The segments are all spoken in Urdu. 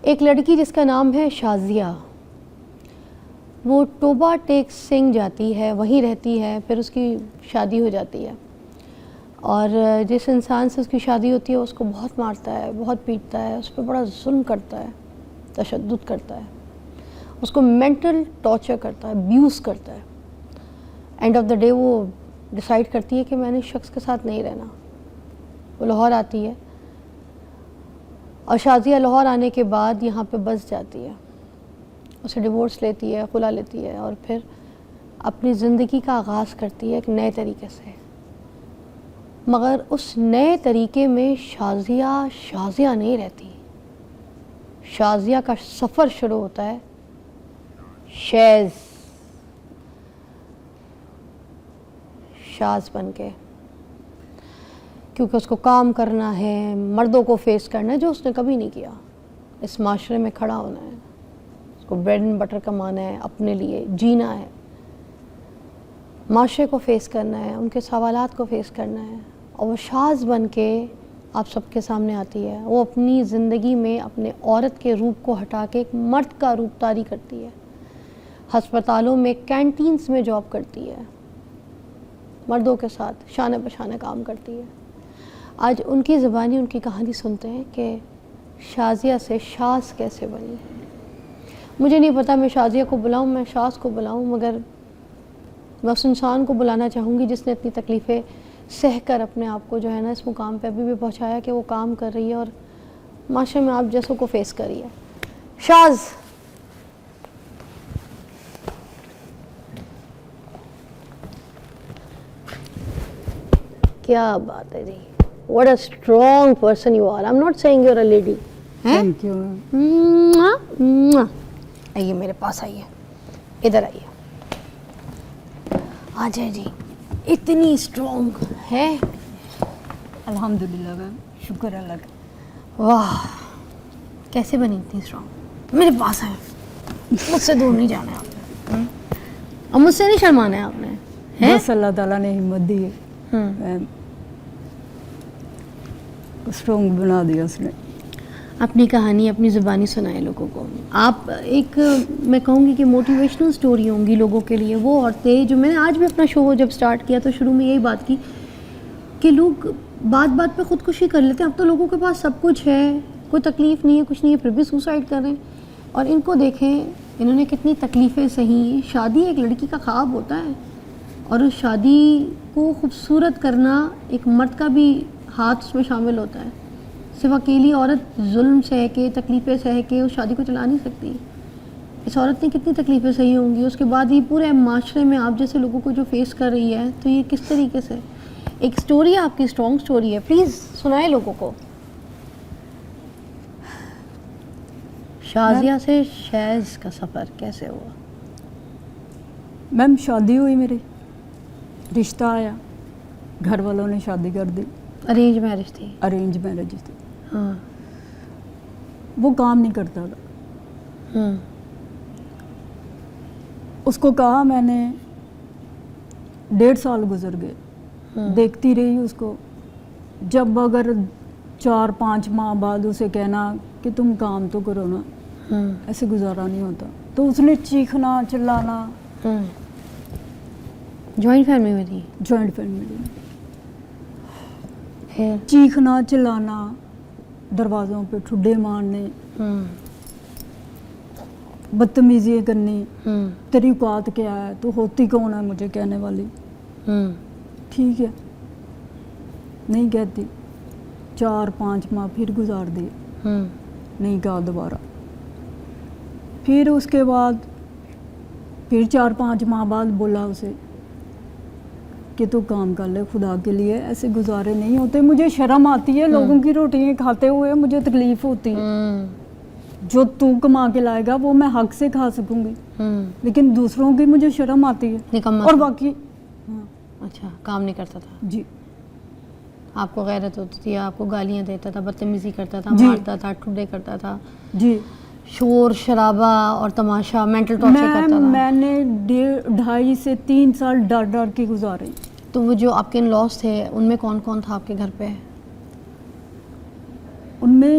ایک لڑکی جس کا نام ہے شازیہ، وہ ٹوبہ ٹیک سنگھ جاتی ہے، وہیں رہتی ہے، پھر اس کی شادی ہو جاتی ہے، اور جس انسان سے اس کی شادی ہوتی ہے اس کو بہت مارتا ہے، بہت پیٹتا ہے، اس پہ بڑا ظلم کرتا ہے، تشدد کرتا ہے، اس کو مینٹل ٹارچر کرتا ہے، ابیوز کرتا ہے۔ اینڈ آف دا ڈے وہ ڈیسائیڈ کرتی ہے کہ میں نے اس شخص کے ساتھ نہیں رہنا۔ وہ لاہور آتی ہے، اور شازیہ لاہور آنے کے بعد یہاں پہ بس جاتی ہے، اسے ڈیورس لیتی ہے، خلا لیتی ہے، اور پھر اپنی زندگی کا آغاز کرتی ہے ایک نئے طریقے سے۔ مگر اس نئے طریقے میں شازیہ نہیں رہتی۔ شازیہ کا سفر شروع ہوتا ہے شاز بن کے، کیونکہ اس کو کام کرنا ہے، مردوں کو فیس کرنا ہے جو اس نے کبھی نہیں کیا، اس معاشرے میں کھڑا ہونا ہے، اس کو بریڈ اینڈ بٹر کمانا ہے، اپنے لیے جینا ہے، معاشرے کو فیس کرنا ہے، ان کے سوالات کو فیس کرنا ہے، اور وہ شاز بن کے آپ سب کے سامنے آتی ہے۔ وہ اپنی زندگی میں اپنے عورت کے روپ کو ہٹا کے ایک مرد کا روپ طاری کرتی ہے، ہسپتالوں میں، کینٹینز میں جاب کرتی ہے، مردوں کے ساتھ شانے بشانے کام کرتی ہے۔ آج ان کی زبانی ان کی کہانی سنتے ہیں کہ شازیہ سے شاز کیسے بنی۔ مجھے نہیں پتا میں شازیہ کو بلاؤں، میں شاز کو بلاؤں، مگر میں اس انسان کو بلانا چاہوں گی جس نے اتنی تکلیفیں سہ کر اپنے آپ کو جو ہے نا اس مقام پہ ابھی بھی پہنچایا کہ وہ کام کر رہی ہے اور معاشرے میں آپ جیسوں کو فیس کر رہی ہے۔ شاز، کیا بات ہے جی، what a strong person you are. I'm not saying you're a lady. Thank you. آئیے میرے پاس، آئیے ادھر آئیے، آ جائے جی۔ اتنی اسٹرانگ ہے، الحمدللہ میم، شکر اللہ کا۔ واہ، کیسے بنی اتنی اسٹرانگ؟ میرے پاس آئے، مجھ سے دور نہیں جانا ہے آپ نے، اور مجھ سے نہیں شرمانا ہے آپ نے۔ بس اللہ تعالیٰ نے ہمت دی ہے، اسٹرانگ بنا دیا اس نے۔ اپنی کہانی اپنی زبانی سنائے لوگوں کو۔ آپ ایک، میں کہوں گی کہ موٹیویشنل سٹوری ہوں گی لوگوں کے لیے، وہ عورتیں جو، میں نے آج بھی اپنا شو جب سٹارٹ کیا تو شروع میں یہی بات کی کہ لوگ بات بات پہ خودکشی کر لیتے ہیں۔ اب تو لوگوں کے پاس سب کچھ ہے، کوئی تکلیف نہیں ہے، کچھ نہیں ہے، پھر بھی سوسائڈ کر رہے ہیں۔ اور ان کو دیکھیں، انہوں نے کتنی تکلیفیں سہیں۔ شادی ایک لڑکی کا خواب ہوتا ہے، اور اس شادی کو خوبصورت کرنا ایک مرد کا بھی ہاتھ اس میں شامل ہوتا ہے۔ صرف اکیلی عورت ظلم سہ کے، تکلیفیں سہ کے اس شادی کو چلا نہیں سکتی۔ اس عورت نے کتنی تکلیفیں سہی ہوں گی، اس کے بعد یہ پورے معاشرے میں آپ جیسے لوگوں کو جو فیس کر رہی ہے، تو یہ کس طریقے سے ایک سٹوری ہے، آپ کی اسٹرانگ سٹوری ہے، پلیز سنائے لوگوں کو۔ شازیہ سے شیز کا سفر کیسے ہوا؟ میم شادی ہوئی میری، رشتہ آیا، گھر والوں نے شادی کر دی۔ ارینج میرج تھی؟ ارینج میرج تھی۔ ہاں۔ وہ کام نہیں کرتا تھا، اس کو کہا میں نے، 1.5 سال گزر گئے، دیکھتی رہی اس کو۔ جب اگر 4-5 ماہ بعد اسے کہنا کہ تم کام تو کرو نا، ایسے گزارا نہیں ہوتا، تو اس نے چیخنا چلانا۔ جوائنٹ فیملی میں تھی؟ جوائنٹ فیملی میں، پھر چیخنا چلانا، دروازوں پہ ٹھڈے مارنے، بدتمیزیاں کرنی۔ تیری اوقات کیا ہے، تو ہوتی کون ہے مجھے کہنے والی؟ ٹھیک ہے، نہیں کہتی۔ 4-5 ماہ پھر گزار دیے، نہیں کہا دوبارہ۔ پھر اس کے بعد پھر 4-5 ماہ بعد بولا اسے کہ تو کام کر لے، خدا کے لیے ایسے گزارے نہیں ہوتے، مجھے شرم آتی ہے، لوگوں کی روٹیاں کھاتے ہوئے مجھے تکلیف ہوتی ہے۔ جو تو کما کے لائے گا وہ میں حق سے کھا سکوں گی، لیکن دوسروں کی مجھے شرم آتی ہے۔ اور باقی اچھا، کام نہیں کرتا تھا؟ جی۔ آپ کو غیرت ہوتی تھی، آپ کو گالیاں دیتا تھا، بدتمیزی کرتا تھا، مارتا تھا، ٹھڈے کرتا تھا؟ جی۔ شور شرابہ اور تماشا، مینٹل ٹارچر کرتا تھا؟ میں نے 2.5 سے 3 سال ڈر ڈر کے گزارے۔ تو وہ جو آپ کے ان لاس تھے، ان میں کون کون تھا آپ کے گھر پہ؟ ان میں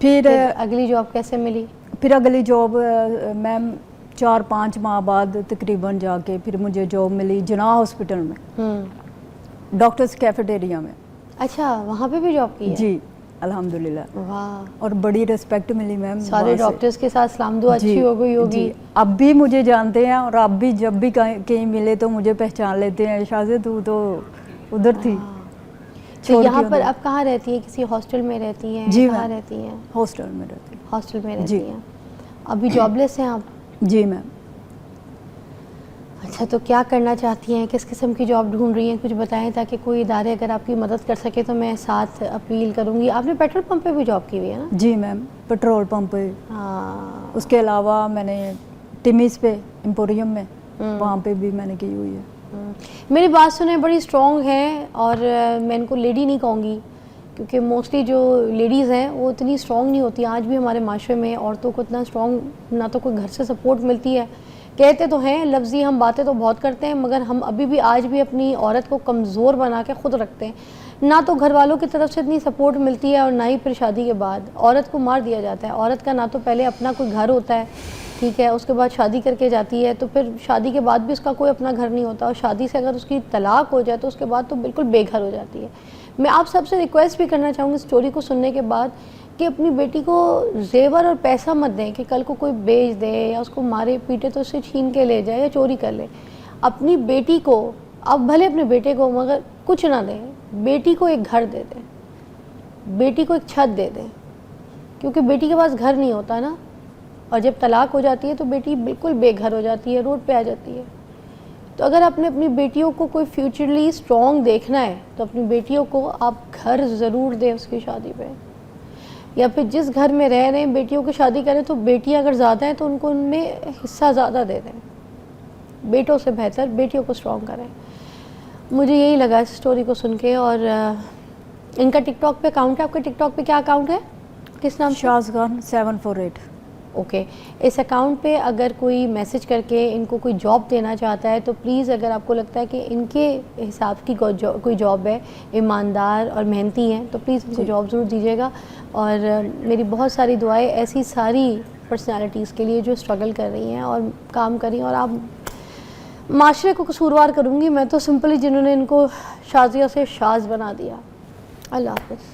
پھر اگلی جاب کیسے ملی؟ پھر اگلی جاب میم 4-5 ماہ بعد تقریباً جا کے پھر مجھے جاب ملی جناح ہاسپٹل میں، ڈاکٹرز کیفیٹیریا میں. اچھا وہاں پہ بھی جاب کی ہے؟ جی الحمدللہ. واہ. اور بڑی ریسپیکٹ ملی میم سارے ڈاکٹرز کے ساتھ سلام دعا اچھی ہو گئی ہوگی. جی اب بھی مجھے جانتے ہیں اور اب بھی جب بھی کہیں ملے تو مجھے پہچان لیتے ہیں، شازیہ تو ادھر تھی. تو یہاں پر اب کہاں رہتی ہیں؟ کسی ہاسٹل میں رہتی ہیں؟ جی کہاں رہتی ہیں؟ ہاسٹل میں رہتی. ہاسٹل میں رہتی ہیں. ابھی جاب لیس ہیں آپ؟ جی میم. اچھا تو کیا کرنا چاہتی ہیں؟ کس قسم کی جاب ڈھونڈ رہی ہیں؟ کچھ بتائیں تاکہ کوئی ادارے اگر آپ کی مدد کر سکے تو میں ساتھ اپیل کروں گی. آپ نے پیٹرول پمپ پہ بھی جاب کی ہوئی ہے نا؟ جی میم پیٹرول پمپ پہ. ہاں. اس کے علاوہ میں نے ٹیمیز پہ ایمپوریم میں وہاں پہ بھی میں نے کی ہوئی ہے. میری بات سنیں بڑی اسٹرانگ ہیں اور میں ان کو لیڈی نہیں کہوں گی کیونکہ موسٹلی جو لیڈیز ہیں وہ اتنی اسٹرانگ نہیں ہوتی. آج بھی ہمارے معاشرے میں عورتوں کو اتنا اسٹرانگ نہ تو کوئی گھر سے سپورٹ ملتی ہے. کہتے تو ہیں لفظی ہم باتیں تو بہت کرتے ہیں مگر ہم ابھی بھی آج بھی اپنی عورت کو کمزور بنا کے خود رکھتے ہیں. نہ تو گھر والوں کی طرف سے اتنی سپورٹ ملتی ہے اور نہ ہی پھر شادی کے بعد عورت کو مار دیا جاتا ہے. عورت کا نہ تو پہلے اپنا کوئی گھر ہوتا ہے، ٹھیک ہے، اس کے بعد شادی کر کے جاتی ہے تو پھر شادی کے بعد بھی اس کا کوئی اپنا گھر نہیں ہوتا، اور شادی سے اگر اس کی طلاق ہو جائے تو اس کے بعد تو بالکل بے گھر ہو جاتی ہے. میں آپ سب سے ریکویسٹ بھی کرنا چاہوں گی اسٹوری کو سننے کے بعد کہ اپنی بیٹی کو زیور اور پیسہ مت دیں کہ کل کو کوئی بیچ دے یا اس کو مارے پیٹے تو اسے چھین کے لے جائے یا چوری کر لے. اپنی بیٹی کو آپ بھلے اپنے بیٹے کو مگر کچھ نہ دیں، بیٹی کو ایک گھر دے دیں، بیٹی کو ایک چھت دے دیں کیونکہ بیٹی کے پاس گھر نہیں ہوتا نا، اور جب طلاق ہو جاتی ہے تو بیٹی بالکل بے گھر ہو جاتی ہے، روڈ پہ آ جاتی ہے. تو اگر آپ نے اپنی بیٹیوں کو کوئی فیوچرلی اسٹرانگ دیکھنا ہے تو اپنی بیٹیوں کو آپ گھر ضرور دیں اس کی شادی پہ، یا پھر جس گھر میں رہ رہے ہیں بیٹیوں کی شادی کریں تو بیٹیاں اگر زیادہ ہیں تو ان کو ان میں حصہ زیادہ دے دیں. بیٹوں سے بہتر بیٹیوں کو اسٹرانگ کریں. مجھے یہی لگا اس اسٹوری کو سن کے. اور ان کا ٹک ٹاک پہ اکاؤنٹ ہے، آپ کا ٹک ٹاک پہ کیا اکاؤنٹ ہے؟ کس نام؟ شاز خان 748. اوکے. اس اکاؤنٹ پہ اگر کوئی میسج کر کے ان کو کوئی جاب دینا چاہتا ہے تو پلیز اگر آپ کو لگتا ہے کہ ان کے حساب کی کوئی جاب ہے، ایماندار اور محنتی ہیں، تو پلیز ان کو جاب ضرور دیجیے گا. اور میری بہت ساری دعائیں ایسی ساری پرسنالٹیز کے لیے جو اسٹرگل کر رہی ہیں اور کام کر رہی ہیں. اور آپ معاشرے کو قصوروار کروں گی میں تو سمپلی جنہوں نے ان کو شازیہ سے شاز بنا دیا. اللہ حافظ.